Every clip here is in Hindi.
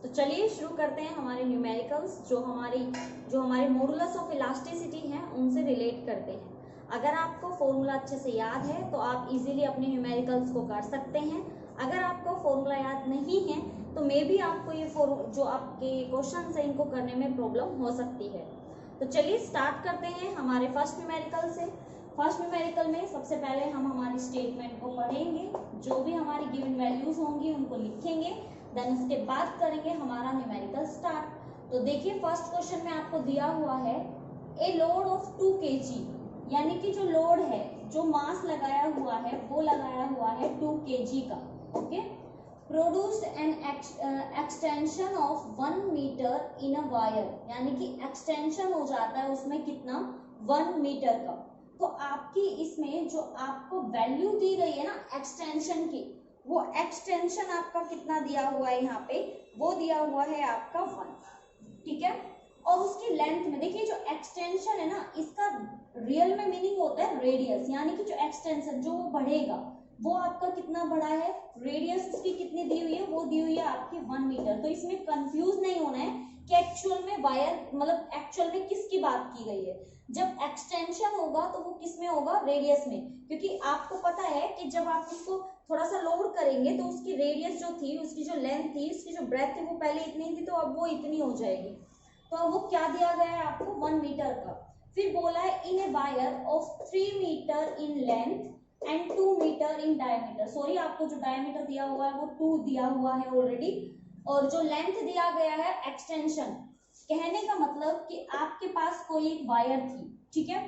तो चलिए शुरू करते हैं हमारे न्यूमेरिकल्स जो हमारे मॉडुलस ऑफ इलास्टिसिटी हैं उनसे रिलेट करते हैं। अगर आपको फॉर्मूला अच्छे से याद है तो आप इजीली अपने न्यूमेरिकल्स को कर सकते हैं। अगर आपको फॉर्मूला याद नहीं है तो मे बी आपको ये जो आपके क्वेश्चन है इनको करने में प्रॉब्लम हो सकती है। तो चलिए स्टार्ट करते हैं हमारे फर्स्ट न्यूमेरिकल से। फर्स्ट न्यूमेरिकल में सबसे पहले हम हमारी स्टेटमेंट को पढ़ेंगे, जो भी हमारी गिवन वैल्यूज होंगी उनको लिखेंगे, देन उसके बाद करेंगे हमारा न्यूमेरिकल स्टार्ट। तो देखिए फर्स्ट क्वेश्चन में आपको दिया हुआ है ए लोड ऑफ 2 kg, यानी कि जो लोड है, जो मास लगाया हुआ है वो लगाया हुआ है 2 kg का। Okay, produced an extension of 1 metre in a wire, यानी कि एक्सटेंशन हो जाता है उसमें कितना, 1 मीटर का। तो आपकी इसमें जो आपको वैल्यू दी गई है ना एक्सटेंशन की, वो एक्सटेंशन आपका कितना दिया हुआ है यहाँ पे, वो दिया हुआ है आपका 1, ठीक है। और उसकी लेंथ में देखिए जो एक्सटेंशन है ना, इसका रियल में मीनिंग होता है रेडियस, यानी कि जो एक्सटेंशन जो वो बढ़ेगा वो आपका कितना बड़ा है, रेडियस उसकी कितनी दी हुई है, वो दी हुई है आपकी 1 मीटर। तो इसमें कंफ्यूज नहीं होना है कि एक्चुअल में वायर मतलब एक्चुअल में किसकी बात की गई है। जब एक्सटेंशन होगा तो वो किस में होगा, रेडियस में, क्योंकि आपको पता है कि जब आप उसको थोड़ा सा लोड करेंगे तो उसकी रेडियस जो थी, उसकी जो लेंथ थी, उसकी जो ब्रेथ थी वो पहले इतनी थी तो अब वो इतनी हो जाएगी। तो अब वो क्या दिया गया है आपको, 1 मीटर का। फिर बोला है in a wire of 3 metre in length and 2 metre in diameter. Sorry, आपको जो डायमीटर दिया हुआ है वो 2 दिया हुआ है ऑलरेडी, और जो लेंथ दिया गया है एक्सटेंशन। कहने का मतलब कि आपके पास कोई एक वायर थी, ठीक है,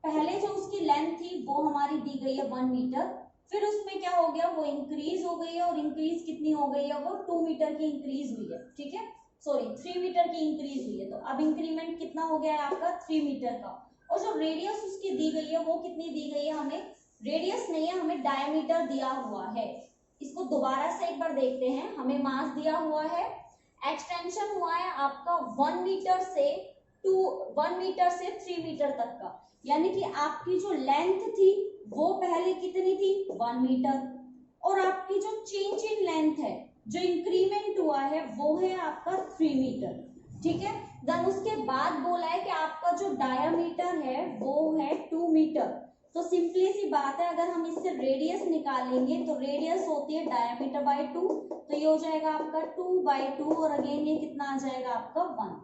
पहले जो उसकी लेंथ थी वो हमारी दी गई है 1 मीटर, फिर उसमें क्या हो गया, वो इंक्रीज हो गई है, और इंक्रीज कितनी हो गई है, वो 2 मीटर की इंक्रीज हुई है, ठीक है, सॉरी 3 मीटर की इंक्रीज हुई है। तो अब इंक्रीमेंट कितना हो गया है आपका, 3 मीटर का। और जो रेडियस उसकी दी गई है वो कितनी दी गई है, हमें रेडियस नहीं है, हमें डायमीटर दिया हुआ है। इसको दोबारा से एक बार देखते हैं। हमें मास दिया हुआ है, एक्सटेंशन हुआ है आपका 1 मीटर से 3 मीटर तक का, यानी कि आपकी जो लेंथ थी वो पहले कितनी थी, 1 मीटर, और आपकी जो चेंज इन लेंथ है, जो इंक्रीमेंट हुआ है वो है आपका 3 मीटर, ठीक है। देन उसके बाद बोला है कि आपका जो डायामीटर है वो है 2 मीटर। तो सिंपली सी बात है, अगर हम इससे रेडियस निकालेंगे तो रेडियस होती है डायामीटर बाय 2, तो ये हो जाएगा आपका 2/2, और अगेन ये कितना आ जाएगा आपका 1।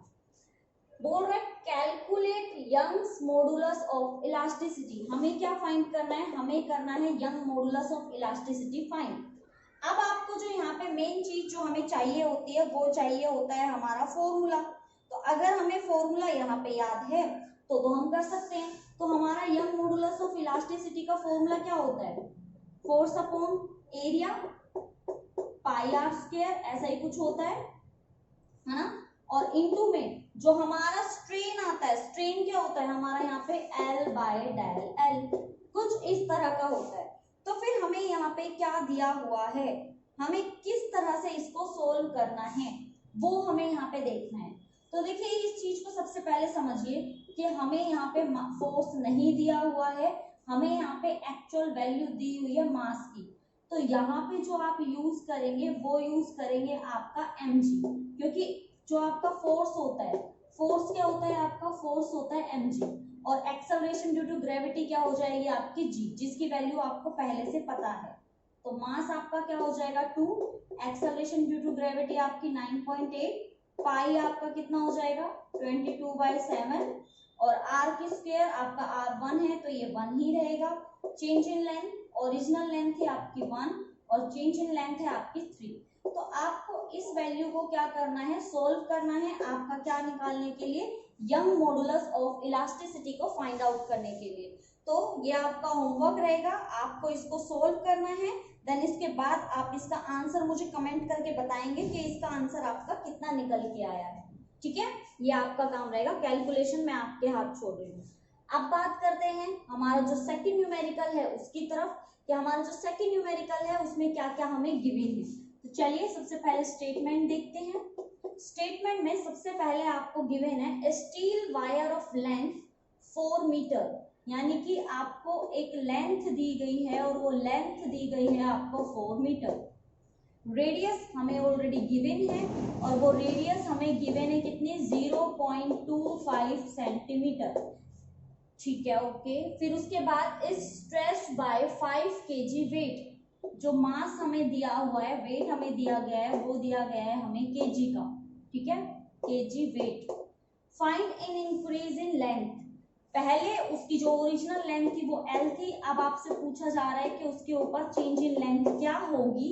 बोल रहे calculate Young's modulus of elasticity. हमें क्या फाइंड करना है, हमें करना है Young modulus of elasticity find. अब आपको जो यहाँ पे मेन चीज जो हमें चाहिए होती है वो चाहिए होता है हमारा फॉर्मूला। तो अगर हमें फॉर्मूला यहाँ पे याद है तो हम कर सकते हैं। तो हमारा यंग मॉडुलस ऑफ इलास्टिसिटी का फॉर्मूला क्या होता है, force upon area pi r square, ऐसा ही कुछ होता है ना। और इनटू में जो हमारा स्ट्रेन आता है, स्ट्रेन क्या होता है हमारा यहाँ पे L/del L, कुछ इस तरह का होता है। तो फिर हमें यहाँ पे क्या दिया हुआ है, हमें किस तरह से इसको सोल्व करना है वो हमें यहाँ पे देखना है। तो देखिए इस चीज को सबसे पहले समझिए कि हमें यहाँ पे फोर्स नहीं दिया हुआ है, हमें यहाँ पे एक्चुअल वैल्यू दी हुई है मास की। तो यहाँ पे जो आप यूज करेंगे वो यूज करेंगे आपका mg, क्योंकि जो आपका फोर्स होता है, फोर्स क्या होता है आपका, फोर्स होता है mg, और एक्सेलरेशन ड्यू टू ग्रेविटी क्या हो जाएगी आपकी g, जिसकी वैल्यू आपको पहले से पता है। तो मास आपका क्या हो जाएगा 2, एक्सेलरेशन ड्यू टू ग्रेविटी आपकी 9.8, पाई आपका कितना हो जाएगा 22/7, और r की स्क्वायर आपका r1 है तो ये 1 ही रहेगा। Change in length, original length है आपकी 1 और चेंज इन लेंथ है आपकी 3। तो आपको इस वैल्यू को क्या करना है, सोल्व करना है, आपका क्या निकालने के लिए, यंग मॉडुलस ऑफ इलास्टिसिटी को फाइंड आउट करने के लिए। तो ये आपका होमवर्क रहेगा, आपको इसको सोल्व करना है। देन इसके बाद आप इसका आंसर मुझे कमेंट करके बताएंगे कि इसका आंसर आपका कितना निकल के आया है, ठीक है। ये आपका काम रहेगा, कैलकुलेशन मैं आपके हाथ छोड़ रही हूँ। अब बात करते हैं हमारा जो सेकंड न्यूमेरिकल है उसकी तरफ, कि हमारा जो सेकंड न्यूमेरिकल है उसमें क्या क्या हमें गिवन है। तो चलिए सबसे पहले स्टेटमेंट देखते हैं। स्टेटमेंट में सबसे पहले आपको गिवन है steel wire of length 4 metre, यानी कि आपको एक लेंथ दी गई है और वो लेंथ दी गई है आपको 4 मीटर। रेडियस हमें ऑलरेडी ऑलरेडी गिवन है और वो रेडियस हमें गिवन है कितने 0.25 सेंटीमीटर। ठीक है, ओके। फिर उसके बाद is stressed by 5 kg weight, जो मास हमें दिया हुआ है, वेट हमें दिया गया है, वो दिया गया है हमें केजी का। ठीक है, KG wait. Find in increase in length, पहले उसकी जो ओरिजिनल लेंथ थी वो L थी, अब आपसे पूछा जा रहा है कि उसके ऊपर चेंज इन लेंथ क्या होगी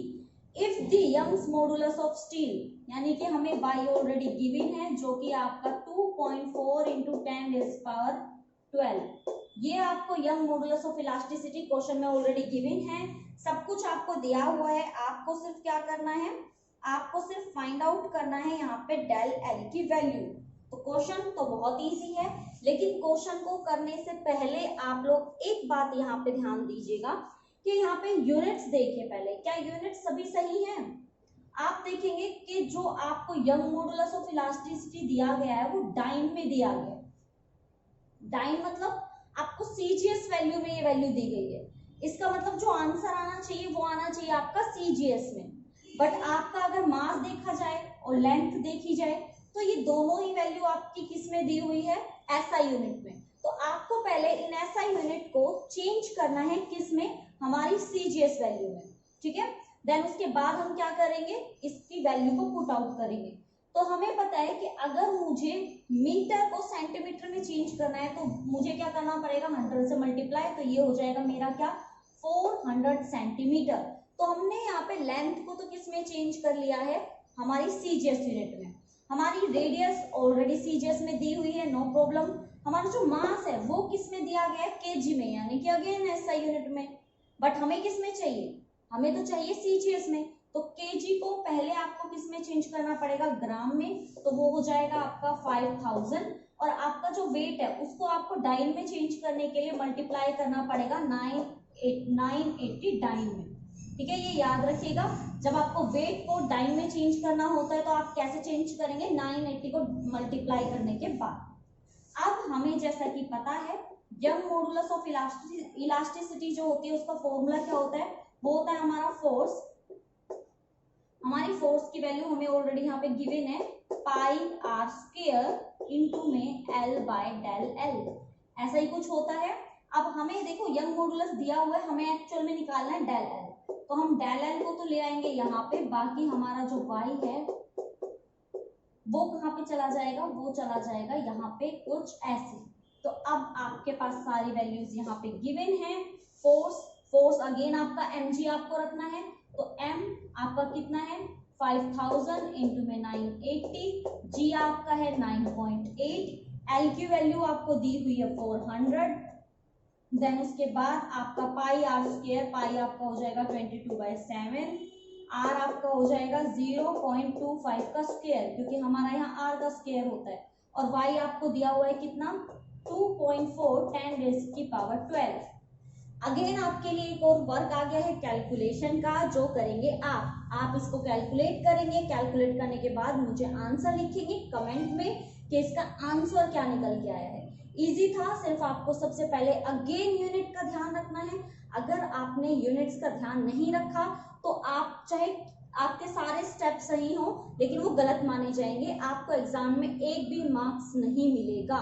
if the Young's modulus of steel, यानी कि हमें बाई ऑलरेडी गिवन है जो कि आपका 2.4 × 10⁻12। ये आपको young modulus of elasticity question में ऑलरेडी गिवन है, सब कुछ आपको दिया हुआ है। आपको सिर्फ क्या करना है, आपको सिर्फ फाइंड आउट करना है यहाँ पे डेल एल की वैल्यू। तो क्वेश्चन तो बहुत इजी है, लेकिन क्वेश्चन को करने से पहले आप लोग एक बात यहाँ पे ध्यान दीजिएगा कि यहाँ पे यूनिट्स देखिए पहले, क्या यूनिट्स सभी सही हैं? आप देखेंगे कि जो आपको यंग मॉडुलस ऑफ इलास्टिसिटी दिया गया है वो डाइन में दिया गया है। डाइन मतलब आपको सीजीएस वैल्यू में ये वैल्यू दी गई है, इसका मतलब जो आंसर आना चाहिए वो आना चाहिए आपका सीजीएस में। बट आपका अगर मास देखा जाए और लेंथ देखी जाए तो ये दोनों ही वैल्यू आपकी किस में दी हुई है, एसआई यूनिट में। तो आपको पहले इन एसआई यूनिट को चेंज करना है किस में, हमारी सीजीएस वैल्यू में। ठीक है, देन उसके बाद हम क्या करेंगे, इसकी वैल्यू को पुट आउट करेंगे। तो हमें पता है कि अगर मुझे मीटर को सेंटीमीटर में चेंज करना है तो मुझे क्या करना पड़ेगा, 100 से मल्टीप्लाई, तो ये हो जाएगा मेरा क्या 400 सेंटीमीटर। तो हमने यहाँ पे लेंथ को तो किस में चेंज कर लिया है, हमारी सीजीएस यूनिट में। हमारी रेडियस ऑलरेडी सीजीएस में दी हुई है, नो प्रॉब्लम। हमारा जो मास है वो किस में दिया गया है, केजी में, यानी कि अगेन एसआई यूनिट में। बट हमें किस में चाहिए, हमें तो चाहिए सीजीएस में। तो केजी को पहले आपको किस में चेंज करना पड़ेगा, ग्राम में, तो वो हो जाएगा आपका 5000। और आपका जो वेट है उसको आपको डाइन में चेंज करने के लिए मल्टीप्लाई करना पड़ेगा 980 डाइन में। ठीक है, ये याद रखिएगा, जब आपको वेट को डाइन में चेंज करना होता है तो आप कैसे चेंज करेंगे, 980 को मल्टीप्लाई करने के बाद। अब हमें जैसा कि पता है यंग मॉडुलस ऑफ इलास्टिसिटी जो होती है उसका फॉर्मूला क्या होता है, वो होता है हमारा फोर्स। हमारी फोर्स की वैल्यू हमें ऑलरेडी यहाँ पे गिवन है, पाई आर स्क्वायर इंटू में L बाय डेल L, ऐसा ही कुछ होता है। अब हमें देखो यंग मॉडुलस दिया हुआ है, हमें एक्चुअल में निकालना है डेल L, तो हम डेल L को तो ले आएंगे यहाँ पे, बाकी हमारा जो y है वो कहाँ पे चला जाएगा, वो चला जाएगा यहाँ पे कुछ ऐसे। तो अब आपके पास सारी वैल्यूज यहाँ पे गिवन है। फोर्स अगेन आपका mg आपको रखना है, तो m आपका कितना है 5000 इंटू में 980, g आपका है 9.8, l की वैल्यू आपको दी हुई है 400। देन उसके बाद आपका पाई आर स्क्वायर, पाई आपका हो जाएगा 22/7, r आपका हो जाएगा 0.25 का स्क्वायर, क्योंकि हमारा यहाँ r का स्क्वायर होता है, और y आपको दिया हुआ है कितना 2.4 10⁻12। अगेन आपके लिए एक और वर्क आ गया है कैलकुलेशन का, जो करेंगे आप इसको कैलकुलेट करेंगे। कैलकुलेट करने के बाद मुझे आंसर लिखेंगे कमेंट में कि इसका आंसर क्या निकल के आया है। इजी था, सिर्फ आपको सबसे पहले अगेन यूनिट का ध्यान रखना है। अगर आपने यूनिट्स का ध्यान नहीं रखा तो आप चाहे आपके सारे स्टेप सही हो लेकिन वो गलत माने जाएंगे, आपको एग्जाम में एक भी मार्क्स नहीं मिलेगा।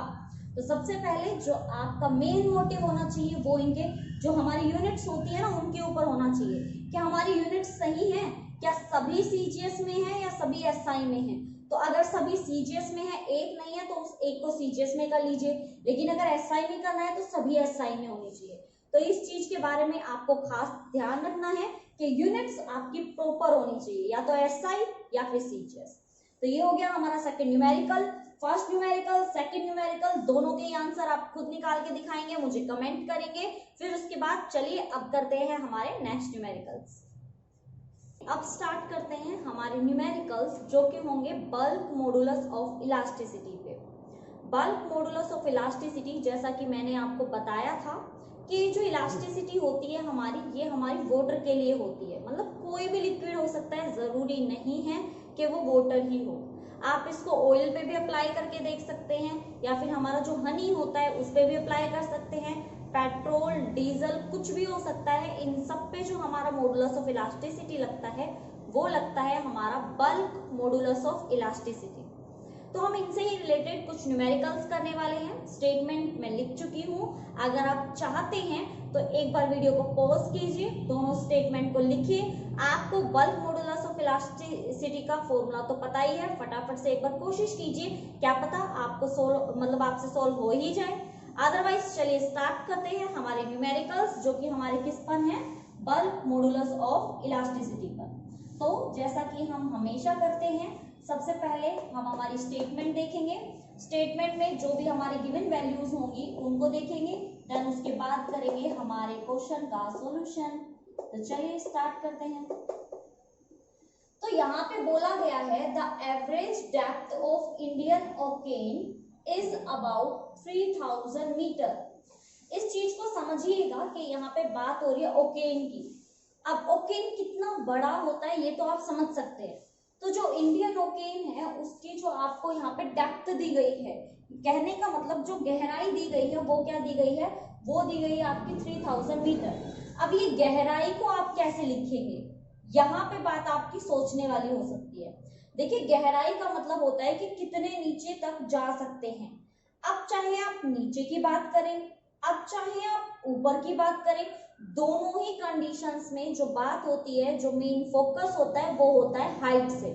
तो सबसे पहले जो आपका मेन मोटिव होना चाहिए वो इनके जो हमारी यूनिट्स होती है ना उनके ऊपर होना चाहिए, क्या हमारी यूनिट्स सही हैं, क्या सभी सीजीएस में है या सभी एसआई में है। तो अगर सभी सीजीएस में है, एक नहीं है, तो उस एक को सीजीएस में कर लीजिए, लेकिन अगर एसआई में करना है तो सभी एसआई में होनी चाहिए। तो इस चीज के बारे में आपको खास ध्यान रखना है कि यूनिट्स आपकी प्रॉपर होनी चाहिए, या तो एसआई या फिर सीजीएस। तो ये हो गया हमारा second numerical. First numerical, second numerical, दोनों के आंसर आप खुद निकाल के दिखाएंगे, मुझे कमेंट करेंगे। फिर उसके बाद चलिए अब करते हैं हमारे नेक्स्ट न्यूमेरिकल्स। अब स्टार्ट करते हैं हमारे न्यूमेरिकल्स जो कि होंगे बल्क मॉडुलस ऑफ इलास्टिसिटी पे। बल्क मॉडुलस ऑफ इलास्टिसिटी, जैसा कि मैंने आपको बताया था कि जो इलास्टिसिटी होती है हमारी, ये हमारी वाटर के लिए होती है, मतलब कोई भी लिक्विड हो सकता है, जरूरी नहीं है कि वो वाटर ही हो। आप इसको ऑयल पे भी अप्लाई करके देख सकते हैं, या फिर हमारा जो हनी होता है उस पे भी अप्लाई कर सकते हैं, पेट्रोल, डीजल, कुछ भी हो सकता है। इन सब पे जो हमारा मॉडुलस ऑफ इलास्टिसिटी लगता है वो लगता है हमारा बल्क मॉडुलस ऑफ इलास्टिसिटी। तो हम इनसे ही रिलेटेड कुछ न्यूमेरिकल्स करने वाले हैं। स्टेटमेंट मैं लिख चुकी हूँ, अगर आप चाहते हैं तो एक बार वीडियो को पॉज कीजिए, दोनों स्टेटमेंट को लिखिए। आपको बल्क मॉडुलस ऑफ इलास्टिसिटी का फॉर्मूला तो पता ही है, फटाफट से एक बार कोशिश कीजिए, क्या पता आपको आपसे सोल्व हो ही जाए। अदरवाइज चलिए स्टार्ट करते हैं हमारे न्यूमेरिकल्स, जो कि हमारे किस पर हैं, बल्क मॉडुलस ऑफ इलास्टिसिटी पर। तो जैसा कि हम हमेशा करते हैं, सबसे पहले हम हमारी स्टेटमेंट देखेंगे। स्टेटमेंट में जो भी हमारी गिवन वैल्यूज होंगी उनको देखेंगे, देन उसके बाद करेंगे हमारे क्वेश्चन का सॉल्यूशन। तो चलिए स्टार्ट करते हैं। तो यहाँ पे बोला गया है the average depth of Indian ocean is about 3000 metre. इस चीज को समझिएगा कि यहाँ पे बात हो रही है ओकेन की। अब ओकेन कितना बड़ा होता है ये तो आप समझ सकते हैं। तो जो इंडियन ओकेन है उसकी जो आपको यहाँ पे डेप्थ दी गई है, कहने का मतलब जो गहराई दी गई है वो क्या दी गई है, वो दी गई है आपकी 3000 मीटर। अब ये गहराई को आप कैसे लिखेंगे, यहाँ पे बात आपकी सोचने वाली हो सकती है। देखिए गहराई का मतलब होता है कि कितने नीचे तक जा सकते हैं। अब चाहे आप नीचे की बात करें, अब चाहे आप ऊपर की बात करें, दोनों ही कंडीशंस में जो बात होती है, जो मेन फोकस होता है वो होता है हाइट से।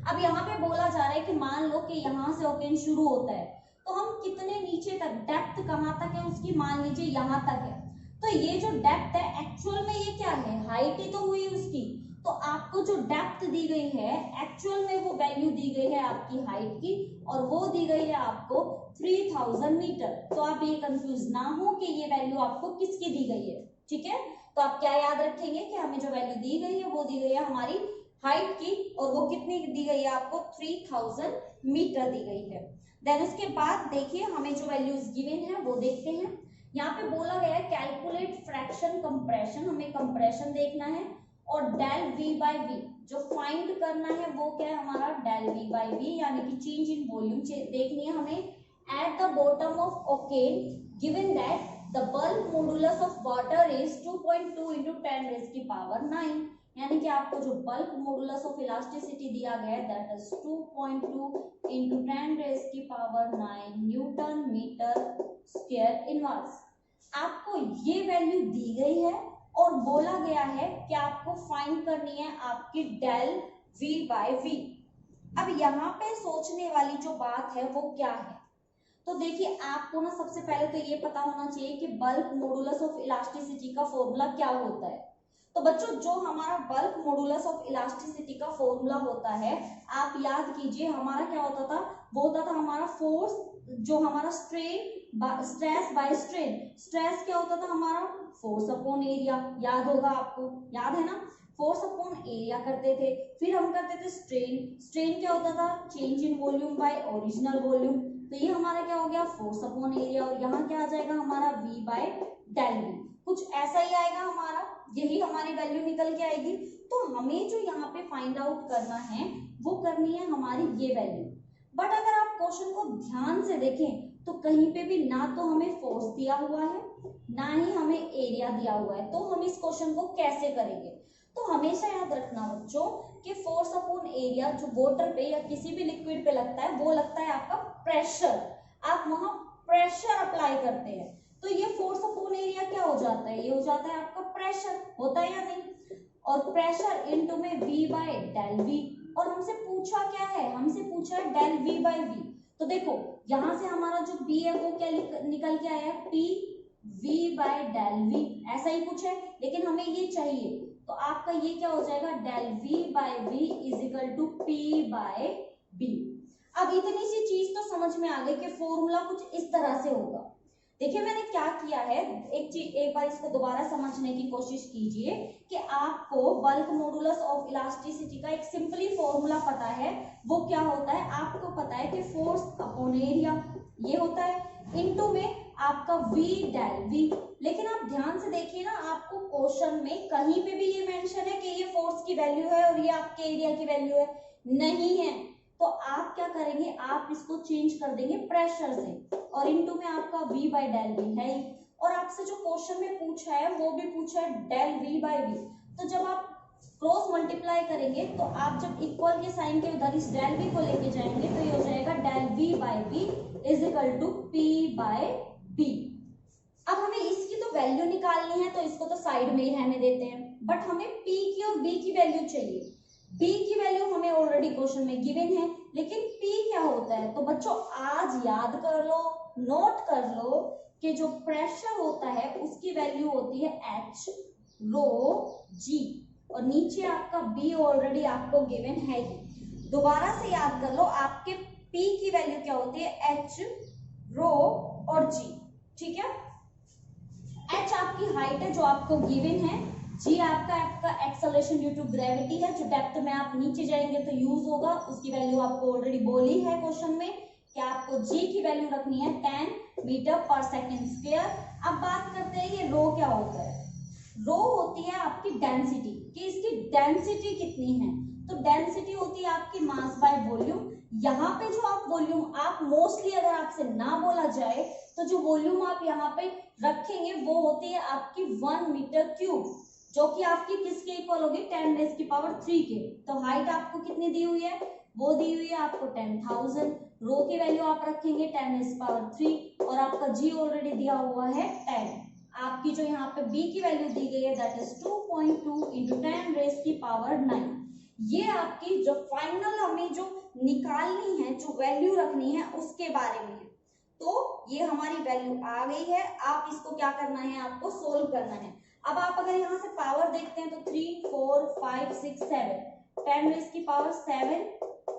अब यहाँ पे बोला जा रहा है कि मान लो कि यहाँ से ओकेन शुरू होता है, तो हम कितने नीचे तक, डेप्थ कहाँ तक है उसकी, मान लीजिए यहाँ तक है। तो ये जो डेप्थ है एक्चुअल में ये क्या है, हाइट ही तो हुई उसकी। तो आपको जो डेप्थ दी गई है एक्चुअल में वो वैल्यू दी गई है आपकी हाइट की, और वो दी गई है आपको 3000 मीटर। तो आप ये कंफ्यूज ना हो कि ये वैल्यू आपको किसकी दी गई है, ठीक है। तो आप क्या याद रखेंगे कि हमें जो वैल्यू दी गई है वो दी गई है हमारी हाइट की, और वो कितनी दी गई है आपको 3000 मीटर दी गई है। देन उसके बाद देखिए हमें जो वैल्यूज गिवन है वो देखते हैं। यहाँ पे बोला गया है कैलकुलेट फ्रैक्शन कंप्रेशन, हमें कंप्रेशन देखना है, और डेल वी बाई वी जो फाइंड करना है वो क्या है हमारा डेल वी बाई वी, यानी कि चेंज इन वॉल्यूम देखनी है हमें at the bottom of Oaken, given that the bulk modulus of water is 2.2 into 10⁻⁹, यानी कि आपको जो बल्क मॉडुलस ऑफ इलास्टिसिटी दिया गया है that is 2.2 into 10⁻⁹ newton metre square inverse. आपको ये वैल्यू दी गई है और बोला गया है कि आपको फाइंड करनी है आपकी डेल वी बाय वी। अब यहाँ पे सोचने वाली जो बात है वो क्या है, तो देखिए आपको ना सबसे पहले तो ये पता होना चाहिए कि बल्क मॉडुलस ऑफ इलास्टिसिटी का फॉर्मूला क्या होता है। तो बच्चों जो हमारा बल्क मॉडुलस ऑफ इलास्टिसिटी का फॉर्मूला होता है, आप याद कीजिए हमारा क्या होता था, वो होता था हमारा फोर्स, जो हमारा स्ट्रेस बाय स्ट्रेन। स्ट्रेस क्या होता था हमारा, फोर्स अपॉन एरिया, याद होगा आपको, याद है ना, फोर्स अपॉन एरिया करते थे। फिर हम करते थे स्ट्रेन, स्ट्रेन क्या होता था, change in volume by original volume. तो ये हमारा क्या हो गया, फोर्स अपॉन एरिया, और यहाँ क्या आ जाएगा हमारा v बाय डेल वी, कुछ ऐसा ही आएगा हमारा, यही हमारी वैल्यू निकल के आएगी। तो हमें जो यहाँ पे फाइंड आउट करना है वो करनी है हमारी ये वैल्यू। बट अगर आप क्वेश्चन को ध्यान से देखें तो कहीं पे भी ना तो हमें फोर्स दिया हुआ है ना ही हमें एरिया दिया हुआ है, तो हम इस क्वेश्चन को कैसे करेंगे। तो हमेशा याद रखना बच्चों कि फोर्स अपॉन एरिया जो वाटर पे या किसी भी लिक्विड पे लगता है वो लगता है आपका प्रेशर, आप वहां प्रेशर अप्लाई करते हैं। तो ये फोर्स अपॉन एरिया क्या हो जाता है, ये हो जाता है आपका प्रेशर, होता है या नहीं, और प्रेशर इनटू में v बाय डेल वी, और हमसे पूछा क्या है, हमसे पूछा है डेल v बाय वी। तो देखो यहां से हमारा जो b है वो क्या निकल के आया है, p v by del V, ऐसा ही कुछ है, लेकिन हमें ये चाहिए। तो आपका ये क्या हो जाएगा, del v by V is equal to p by b। अब इतनी सी चीज तो समझ में आ गई कि फॉर्मूला कुछ इस तरह से होगा। देखिए मैंने क्या किया है, एक बार इसको दोबारा समझने की कोशिश कीजिए कि आपको बल्क मॉडुलस ऑफ इलास्टिसिटी का एक सिंपली फॉर्मूला पता है, वो क्या होता है, आपको पता है कि फोर्स अपॉन एरिया ये होता है, इनटू में आपका v डेल v। लेकिन आप ध्यान से देखिए ना, आपको क्वेश्चन में कहीं पे भी ये मेंशन है कि ये फोर्स की वैल्यू है और ये आपके एरिया की वैल्यू है, नहीं है। तो आप क्या करेंगे, आप इसको चेंज कर देंगे प्रेशर से, और इनटू में आपका v बाय डेल v है ही, और आपसे जो क्वेश्चन में पूछा है वो भी पूछा है डेल v बाय v। तो जब आप क्रॉस मल्टीप्लाई करेंगे तो आप जब इक्वल के साइन के उधर इस डेल बी को लेके जाएंगे तो ये हो जाएगा del B by B is equal to P by B. अब हमें इसकी तो वैल्यू निकालनी है तो इसको तो साइड में ही रहने देते हैं, बट हमें p की और b की वैल्यू चाहिए। b की वैल्यू हमें ऑलरेडी क्वेश्चन में गिवन है, लेकिन p क्या होता है? तो बच्चों आज याद कर लो, नोट कर लो कि जो प्रेशर होता है उसकी वैल्यू होती है h रो g, और नीचे आपका b ऑलरेडी आपको गिवन है ही। दोबारा से याद कर लो, आपके p की वैल्यू क्या होती है? h रो और g, ठीक है। h आपकी हाइट है जो आपको गिवन है, g आपका एक्सेलरेशन ड्यू टू ग्रेविटी है जो डेप्थ में आप नीचे जाएंगे तो यूज होगा, उसकी वैल्यू आपको ऑलरेडी बोली है क्वेश्चन में कि आपको g की वैल्यू रखनी है 10 मीटर पर सेकेंड स्क्वायर। अब बात करते हैं ये रो क्या होता है। रो होती है आपकी डेंसिटी, कि इसकी डेंसिटी कितनी है। तो डेंसिटी होती है आपकी मास बाय वॉल्यूम। यहाँ पे जो आप वॉल्यूम आप मोस्टली अगर आपसे ना बोला जाए तो जो वॉल्यूम आप यहाँ पे रखेंगे वो होती है आपकी 1 मीटर क्यूब, जो कि आपकी किसके इक्वल होगी? 10⁻³ के। तो हाइट आपको कितनी दी हुई है? वो दी हुई है आपको 10,000। रो की वैल्यू आप रखेंगे 10⁻³ और आपका जी ऑलरेडी दिया हुआ है 10। आपकी जो यहाँ पे b की वैल्यू दी गई है दैट इज 2.2 इंटू 10⁻⁹। ये आपकी जो फाइनल हमें जो निकालनी है, जो वैल्यू रखनी है उसके बारे में है। तो ये हमारी वैल्यू आ गई है, आप इसको क्या करना है? आपको सोल्व करना है। अब आप अगर यहाँ से पावर देखते हैं तो 3 4 5 6 7 10⁻⁷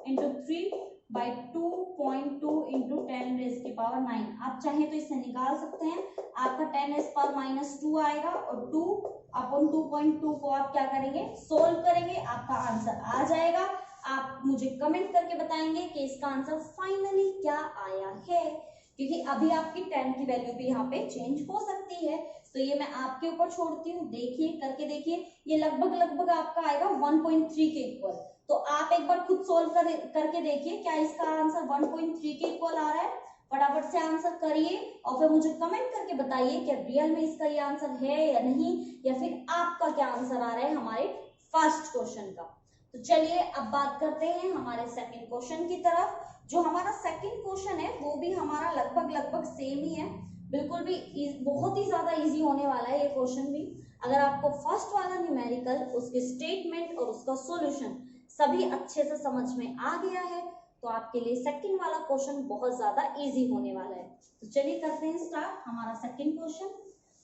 इंटू 3 बाई 2.2 इंटू 10⁻⁹। आप चाहे तो इससे निकाल सकते हैं, आपका 10⁻⁻² आएगा और 2/2.2 को आप क्या करेंगे? सोल्व करेंगे, आपका आंसर आ जाएगा। आप मुझे कमेंट करके बताएंगे कि इसका आंसर फाइनली क्या आया है, क्योंकि अभी आपकी 10 की वैल्यू भी यहाँ पे चेंज हो सकती है। तो ये मैं आपके ऊपर छोड़ती हूँ, देखिए करके देखिए, ये लगभग आपका आएगा 1.3 के इक्वल। तो आप एक बार खुद सोल्व करके देखिए क्या इसका आंसर 1.3 के इक्वल आ रहा है। फटाफट से आंसर करिए और फिर मुझे कमेंट करके बताइए कि रियल में इसका ये आंसर है या नहीं, या फिर आपका क्या आंसर आ रहा है हमारे फर्स्ट क्वेश्चन का। तो चलिए अब बात करते हैं हमारे सेकंड क्वेश्चन की तरफ। जो हमारा सेकंड क्वेश्चन है वो भी हमारा लगभग सेम ही है, बिल्कुल भी बहुत ही ज्यादा इजी होने वाला है ये क्वेश्चन भी। अगर आपको फर्स्ट वाला न्यूमेरिकल, उसके स्टेटमेंट और उसका सॉल्यूशन सभी अच्छे से समझ में आ गया है तो आपके लिए सेकंड वाला क्वेश्चन बहुत ज्यादा इजी होने वाला है। तो चलिए करते हैं स्टार्ट हमारा सेकंड क्वेश्चन,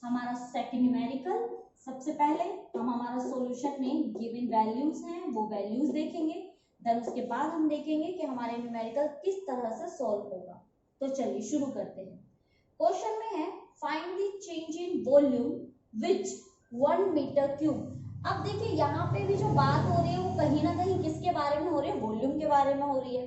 हमारा सेकंड न्यूमेरिकल। सबसे पहले हम हमारा सॉल्यूशन में गिवन वैल्यूज हैं वो वैल्यूज देखेंगे, देन उसके बाद हम देखेंगे कि हमारे न्यूमेरिकल किस तरह से सॉल्व होगा। तो चलिए शुरू करते हैं। क्वेश्चन में है find the change in volume which 1 metre cube. अब देखिए यहाँ पे भी जो बात हो रही है वो कहीं ना कहीं किसके बारे में हो रही है? वॉल्यूम के बारे में हो रही है,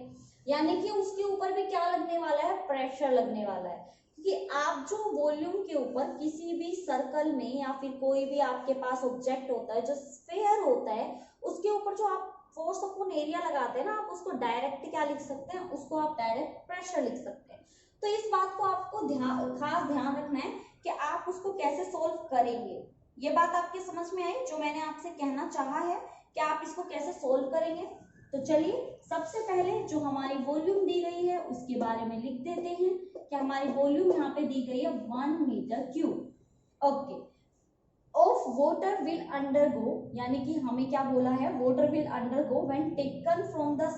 यानी कि उसके ऊपर भी क्या लगने वाला है? प्रेशर लगने वाला है। क्योंकि आप जो वॉल्यूम के ऊपर किसी भी सर्कल में या फिर कोई भी आपके पास ऑब्जेक्ट होता है जो स्फीयर होता है, उसके ऊपर जो आप फोर्स अपॉन एरिया लगाते हैं ना, आप उसको डायरेक्ट क्या लिख सकते हैं? उसको आप डायरेक्ट प्रेशर लिख सकते हैं। तो इस बात को आपको खास ध्यान रखना है कि आप उसको कैसे सोल्व करेंगे। ये बात आपके समझ में आई जो मैंने आपसे कहना चाहा है कि आप इसको कैसे सोल्व करेंगे। तो चलिए सबसे पहले जो हमारी वॉल्यूम दी गई है उसके बारे में लिख देते हैं कि हमारी वॉल्यूम यहाँ पे दी गई है 1 metre cube. Okay, of water will undergo, यानी कि हमें क्या बोला है? Water will undergo when taken from the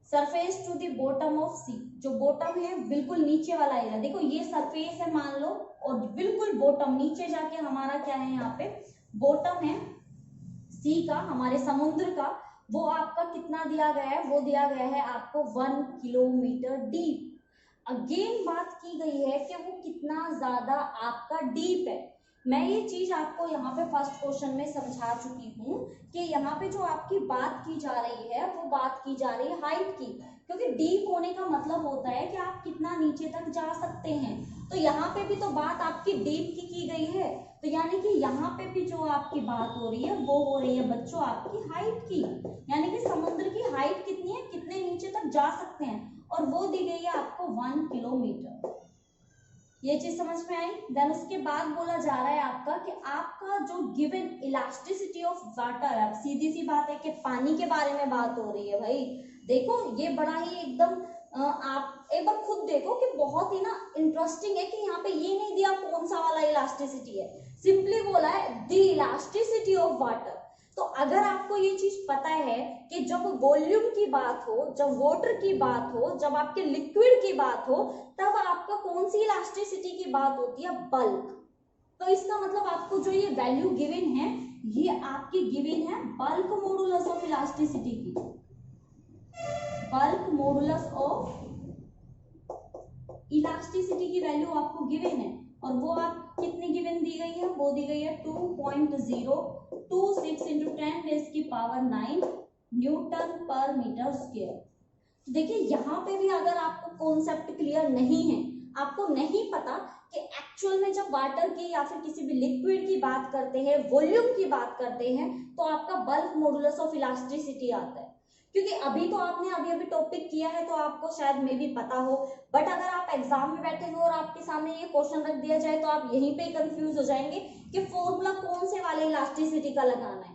surface to the bottom of sea. जो बॉटम है बिल्कुल नीचे वाला एरिया, देखो ये सरफेस है मान लो, और बिल्कुल बॉटम नीचे जाके हमारा क्या है? यहाँ पे बॉटम है सी का, हमारे समुद्र का, वो आपका कितना दिया गया है? वो दिया गया है आपको 1 किलोमीटर डीप। अगेन बात की गई है कि वो कितना ज्यादा आपका डीप है। मैं ये चीज आपको यहाँ पे फर्स्ट क्वेश्चन में समझा चुकी हूँ कि यहाँ पे जो आपकी बात की जा रही है वो बात की जा रही है हाइट की, क्योंकि डीप होने का मतलब होता है कि आप कितना नीचे तक जा सकते हैं। तो यहाँ पे भी तो बात आपकी डीप की गई है, तो यानी कि यहाँ पे भी जो आपकी बात हो रही है वो हो रही है बच्चों आपकी हाइट की, यानी कि समुद्र की हाइट कितनी है, कितने नीचे तक जा सकते हैं, और वो दी गई है आपको 1 किलोमीटर। ये चीज समझ में आई। देन उसके बाद बोला जा रहा है आपका कि आपका जो गिवन इलास्टिसिटी ऑफ वाटर, अब सीधी सी बात है कि पानी के बारे में बात हो रही है भाई। देखो ये बड़ा ही एकदम आप एक बार खुद देखो कि बहुत ही ना इंटरेस्टिंग है कि यहाँ पे ये नहीं दिया कौन सा वाला इलास्टिसिटी है, सिंपली बोला है द इलास्टिसिटी ऑफ वाटर। तो अगर आपको ये चीज पता है कि जब वॉल्यूम की बात हो, जब वाटर की बात हो, जब आपके लिक्विड की बात हो, तब आपका कौन सी इलास्टिसिटी की बात होती है, बल्क। तो इसका मतलब आपको जो ये वैल्यू गिवन है, ये आपकी गिवन है बल्क मॉडुलस ऑफ इलास्टिसिटी की, बल्क मॉडुलस ऑफ इलास्टिसिटी की वैल्यू आपको गिवन है। और वो आप कितनी गिवन दी गई है, वो दी गई है 2.026 इंटू 10⁻⁹ न्यूटन पर मीटर स्क्वायर। देखिए यहाँ पे भी अगर आपको कॉन्सेप्ट क्लियर नहीं है, आपको नहीं पता कि एक्चुअल में जब वाटर की या फिर किसी भी लिक्विड की बात करते हैं, वॉल्यूम की बात करते हैं, तो आपका बल्क मॉडुलस ऑफ इलास्टिसिटी आता है। क्योंकि अभी तो आपने अभी टॉपिक किया है तो आपको शायद में भी पता हो, बट अगर आप एग्जाम में बैठे हो और आपके सामने ये क्वेश्चन रख दिया जाए तो आप यहीं पे कंफ्यूज हो जाएंगे कि फॉर्मूला कौन से वाले इलास्टिसिटी का लगाना है।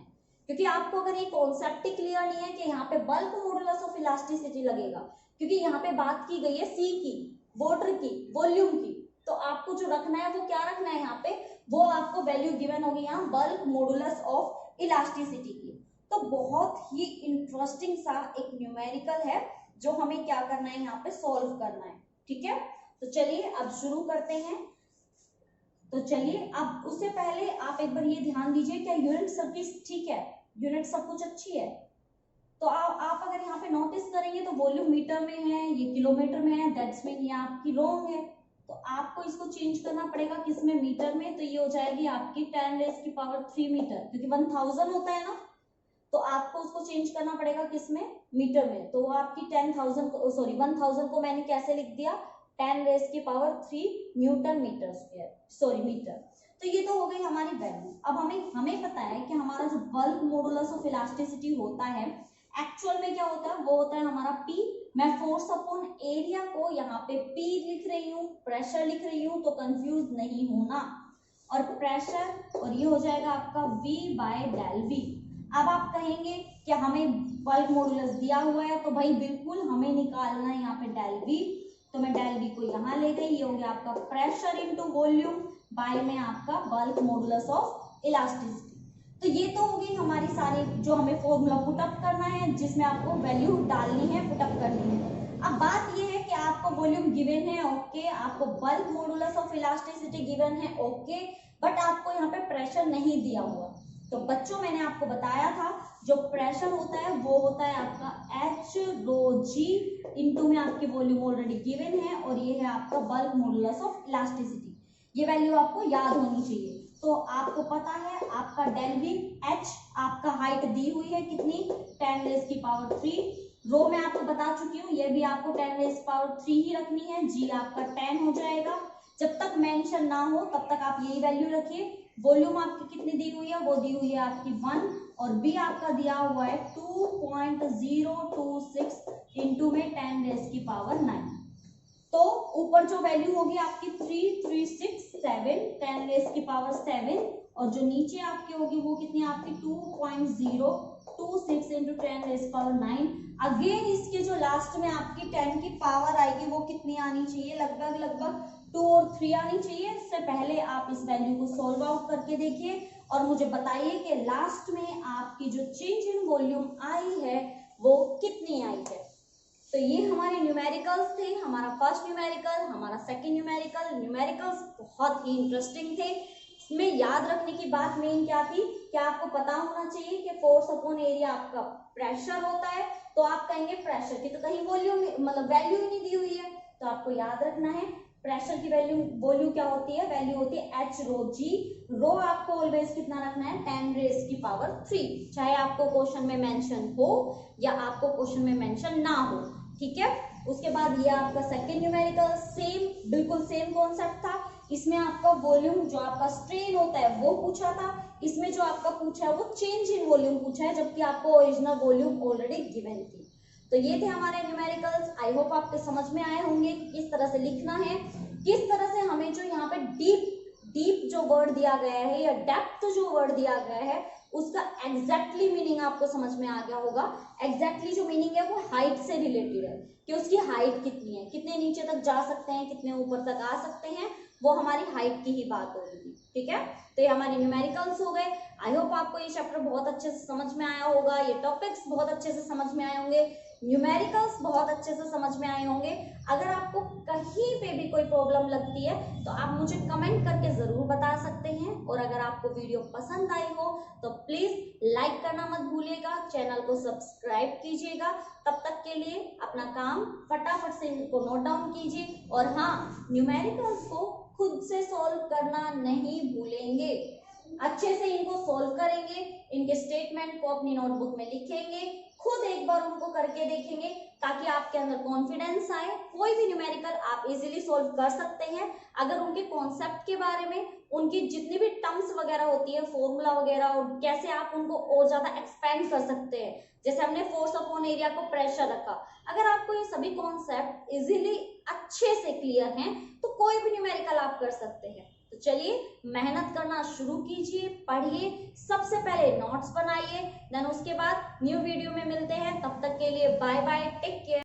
क्योंकि आपको अगर ये कॉन्सेप्ट क्लियर नहीं है कि यहाँ पे बल्क मॉडुलस ऑफ इलास्टिसिटी लगेगा, क्योंकि यहाँ पे बात की गई है सी की, वाटर की, वॉल्यूम की, तो आपको जो रखना है वो क्या रखना है यहाँ पे, वो आपको वैल्यू गिवन होगी यहाँ बल्क मॉडुलस ऑफ इलास्टिसिटी की। तो बहुत ही इंटरेस्टिंग सा एक न्यूमेरिकल है जो हमें क्या करना है, यहाँ पे सॉल्व करना है। ठीक है, तो चलिए अब शुरू करते हैं। तो चलिए अब उससे पहले आप एक बार ये ध्यान दीजिए, क्या यूनिट सर्विस ठीक है, यूनिट सब कुछ अच्छी है। तो आप अगर यहाँ पे नोटिस करेंगे तो वॉल्यूम मीटर में है, ये किलोमीटर में है, दैट्स मीन ये आपकी रॉन्ग है। तो आपको इसको चेंज करना पड़ेगा किसमें, मीटर में। तो ये हो जाएगी आपकी 10⁻³ मीटर, क्योंकि 1000 होता है ना, तो आपको उसको चेंज करना पड़ेगा किसमें, मीटर में। तो आपकी 10,000 को मैंने कैसे लिख दिया, 10⁻³ न्यूटन मीटर स्क्वायर, मीटर। तो ये तो हो गई हमारी वैल्यू। अब हमें पता है कि हमारा जो बल्क मॉडुलस ऑफ इलास्टिसिटी होता है, एक्चुअल में क्या होता है, वो होता है हमारा P। मैं फोर्स अपॉन एरिया को यहाँ पे P लिख रही हूँ, प्रेशर लिख रही हूँ, तो कंफ्यूज नहीं होना। और प्रेशर, और ये हो जाएगा आपका V/del-V। अब आप कहेंगे कि हमें बल्क मॉडुलस दिया हुआ है, तो भाई बिल्कुल हमें निकालना है यहाँ पे del-V। तो मैं del-V को यहाँ ले गई, ये हो गया आपका प्रेशर इनटू वॉल्यूम बाय में आपका बल्क मॉडुलस ऑफ इलास्टिसिटी। तो ये तो हो गई हमारी सारी जो हमें फॉर्मूला पुटअप करना है, जिसमें आपको वैल्यू डालनी है, पुटअप करनी है। अब बात ये है कि आपको वॉल्यूम गिवन है, ओके, आपको bulk modulus of elasticity given है, ओके, बट आपको यहाँ पे प्रेशर नहीं दिया हुआ। तो बच्चों मैंने आपको बताया था जो प्रेशर होता है वो होता है आपका h/ρg इंटू में आपकी वॉल्यूम ऑलरेडी गिवन है, और ये है आपका बल्क मॉडुलस ऑफ इलास्टिसिटी। ये वैल्यू आपको याद होनी चाहिए। तो आपको पता है आपका del-V, h आपका हाइट दी हुई है कितनी, 10⁻³ रो में आपको बता चुकी हूँ, ये भी आपको 10⁻³ ही रखनी है, g आपका 10 हो जाएगा। जब तक मेंशन ना हो तब तक आप यही वैल्यू रखिए। वॉल्यूम आपकी कितनी दी हुई है, वो दी हुई है आपकी 1, और b आपका दिया हुआ है 2.026 इंटू में 10⁻⁹। तो ऊपर जो वैल्यू होगी आपकी 3367 10⁻⁷, और जो नीचे आपकी होगी वो कितनी आपकी 2.026 इंटू 10⁻⁹। अगेन इसके जो लास्ट में आपकी 10 की पावर आएगी वो कितनी आनी चाहिए, लगभग 2 और 3 आनी चाहिए। इससे पहले आप इस वैल्यू को सॉल्व आउट करके देखिए और मुझे बताइए कि लास्ट में आपकी जो चेंज इन वॉल्यूम आई है वो कितनी आई है। तो ये हमारे न्यूमेरिकल्स थे, हमारा फर्स्ट न्यूमेरिकल, हमारा सेकंड न्यूमेरिकल। न्यूमेरिकल्स बहुत ही इंटरेस्टिंग थे। इसमें याद रखने की बात मेन क्या थी कि आपको पता होना चाहिए कि फोर्स अपॉन एरिया आपका प्रेशर होता है। तो आप कहेंगे प्रेशर की तो कहीं वॉल्यूम मतलब वैल्यू ही नहीं दी हुई है, तो आपको याद रखना है प्रेशर की वैल्यू क्या होती है, वैल्यू होती है h/ρg। रो आपको ऑलवेज कितना रखना है, 10⁻³ चाहे आपको क्वेश्चन में मेंशन हो या आपको क्वेश्चन में मेंशन ना हो। ठीक है, उसके बाद ये आपका सेकंड न्यूमेरिकल, सेम बिल्कुल सेम कॉन्सेप्ट था। इसमें आपका वॉल्यूम जो आपका स्ट्रेन होता है वो पूछा था, इसमें जो आपका पूछा है वो चेंज इन वॉल्यूम पूछा है, जबकि आपको ओरिजिनल वॉल्यूम ऑलरेडी गिवन थी। तो ये थे हमारे न्यूमेरिकल्स। आई होप आपके समझ में आए होंगे कि किस तरह से लिखना है। किस तरह से हमें जो यहाँ पे डीप जो वर्ड दिया गया है या डेप्थ जो वर्ड दिया गया है उसका एग्जैक्टली मीनिंग आपको समझ में आ गया होगा। एग्जैक्टली जो मीनिंग है वो हाइट से रिलेटेड है कि उसकी हाइट कितनी है, कितने नीचे तक जा सकते हैं, कितने ऊपर तक आ सकते हैं, वो हमारी हाइट की ही बात होगी। ठीक है, तो ये हमारे न्यूमेरिकल्स हो गए। आई होप आपको ये चैप्टर बहुत अच्छे से समझ में आया होगा, ये टॉपिक्स बहुत अच्छे से समझ में आए होंगे, न्यूमेरिकल्स बहुत अच्छे से समझ में आए होंगे। अगर आपको कहीं पे भी कोई प्रॉब्लम लगती है तो आप मुझे कमेंट करके जरूर बता सकते हैं। और अगर आपको वीडियो पसंद आई हो तो प्लीज लाइक करना मत भूलिएगा, चैनल को सब्सक्राइब कीजिएगा। तब तक के लिए अपना काम फटाफट से इनको नोट डाउन कीजिए। और हाँ, न्यूमेरिकल्स को खुद से सॉल्व करना नहीं भूलेंगे, अच्छे से इनको सॉल्व करेंगे, इनके स्टेटमेंट को अपनी नोटबुक में लिखेंगे, खुद एक बार उनको करके देखेंगे ताकि आपके अंदर कॉन्फिडेंस आए। कोई भी न्यूमेरिकल आप इजीली सॉल्व कर सकते हैं अगर उनके कॉन्सेप्ट के बारे में, उनकी जितनी भी टर्म्स वगैरह होती है, फॉर्मूला वगैरह, और कैसे आप उनको और ज्यादा एक्सपेंड कर सकते हैं। जैसे हमने फोर्स अपॉन एरिया को प्रेशर रखा, अगर आपको ये सभी कॉन्सेप्ट इजीली अच्छे से क्लियर हैं तो कोई भी न्यूमेरिकल आप कर सकते हैं। तो चलिए मेहनत करना शुरू कीजिए, पढ़िए, सबसे पहले नोट्स बनाइए, देन उसके बाद न्यू वीडियो में मिलते हैं। तब तक के लिए बाय बाय, टेक केयर।